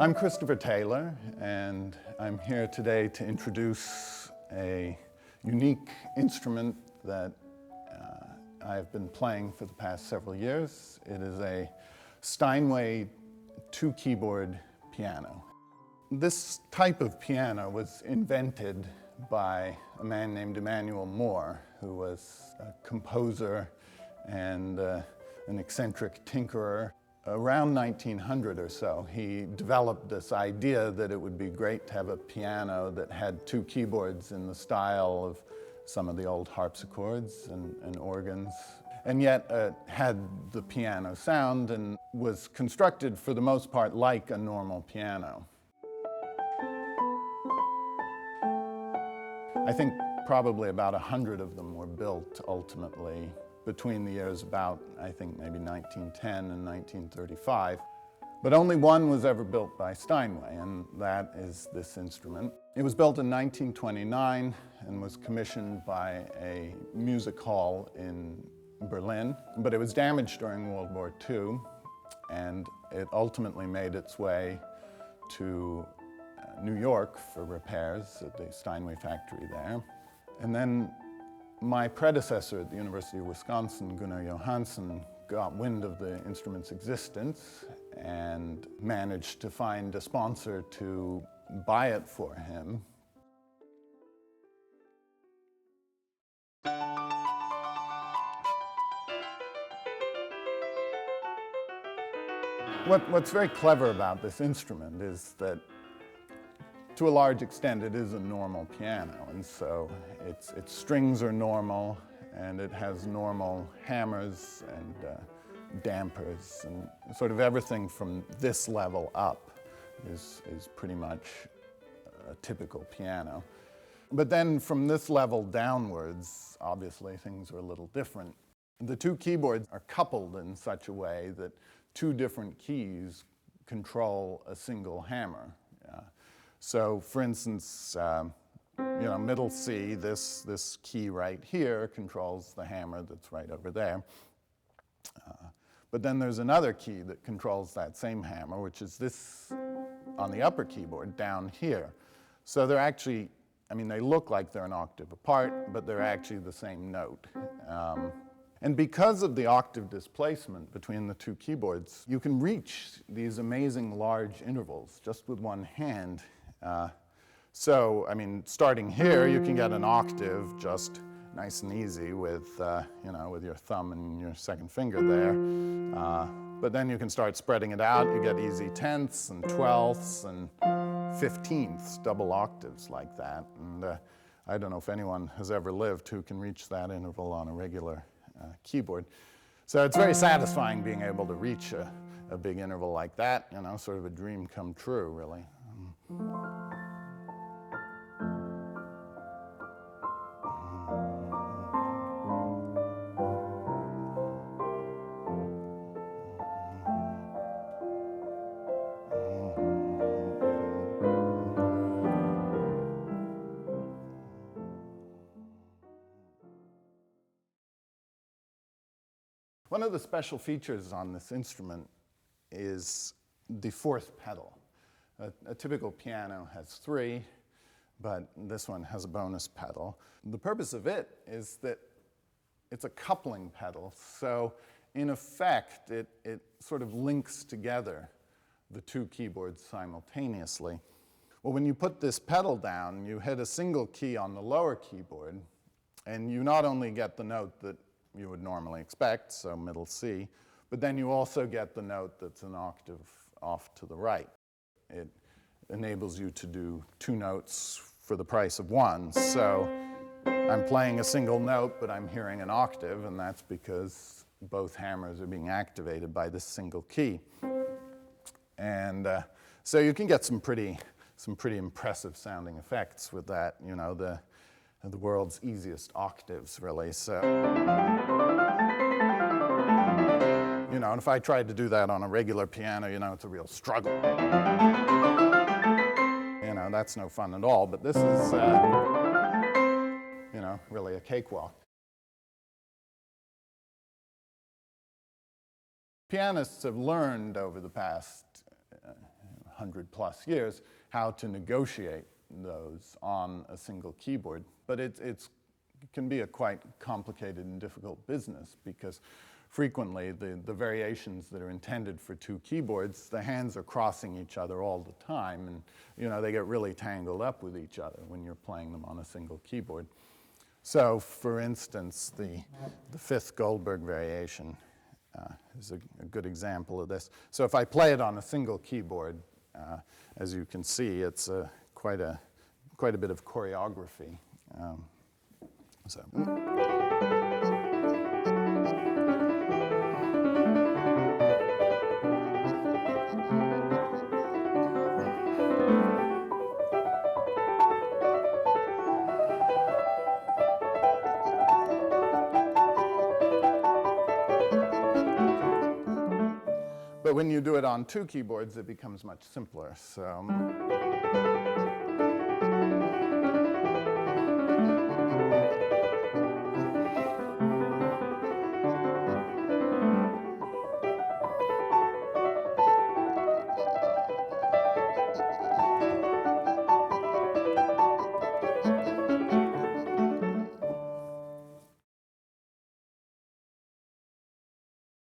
I'm Christopher Taylor, and I'm here today to introduce a unique instrument that I've been playing for the past several years. It is a Steinway two-keyboard piano. This type of piano was invented by a man named Emanuel Moore, who was a composer and an eccentric tinkerer. Around 1900 or so, he developed this idea that it would be great to have a piano that had two keyboards in the style of some of the old harpsichords and organs, and yet had the piano sound and was constructed for the most part like a normal piano. I think probably about 100 of them were built ultimately between the years about, I think, maybe 1910 and 1935. But only one was ever built by Steinway, and that is this instrument. It was built in 1929 and was commissioned by a music hall in Berlin, but it was damaged during World War II, and it ultimately made its way to New York for repairs at the Steinway factory there. And then my predecessor at the University of Wisconsin, Gunnar Johansson, got wind of the instrument's existence and managed to find a sponsor to buy it for him. What's very clever about this instrument is that to a large extent, it is a normal piano, and so its strings are normal, and it has normal hammers and dampers, and sort of everything from this level up is pretty much a typical piano. But then from this level downwards, obviously things are a little different. The two keyboards are coupled in such a way that two different keys control a single hammer. So, for instance, middle C, this key right here controls the hammer that's right over there. But then there's another key that controls that same hammer, which is this on the upper keyboard down here. So they're actually, they look like they're an octave apart, but they're actually the same note. And because of the octave displacement between the two keyboards, you can reach these amazing large intervals just with one hand. Starting here, you can get an octave just nice and easy with, with your thumb and your second finger there. But then you can start spreading it out. You get easy tenths and twelfths and 15ths, double octaves like that. And I don't know if anyone has ever lived who can reach that interval on a regular keyboard. So it's very satisfying being able to reach a big interval like that, sort of a dream come true, really. One of the special features on this instrument is the fourth pedal. A typical piano has three, but this one has a bonus pedal. The purpose of it is that it's a coupling pedal, so in effect it sort of links together the two keyboards simultaneously. Well, when you put this pedal down, you hit a single key on the lower keyboard, and you not only get the note that you would normally expect, so middle C, but then you also get the note that's an octave off to the right. It enables you to do two notes for the price of one. So I'm playing a single note, but I'm hearing an octave, and that's because both hammers are being activated by this single key. And so you can get some pretty impressive sounding effects with that, the world's easiest octaves, really. So, and if I tried to do that on a regular piano, it's a real struggle. That's no fun at all, but this is, really a cakewalk. Pianists have learned over the past 100 plus years, how to negotiate those on a single keyboard. But it can be a quite complicated and difficult business, because frequently the variations that are intended for two keyboards, the hands are crossing each other all the time, and they get really tangled up with each other when you're playing them on a single keyboard. So, for instance, the fifth Goldberg variation is a good example of this. So if I play it on a single keyboard, as you can see, it's quite a bit of choreography. But when you do it on two keyboards, it becomes much simpler. So.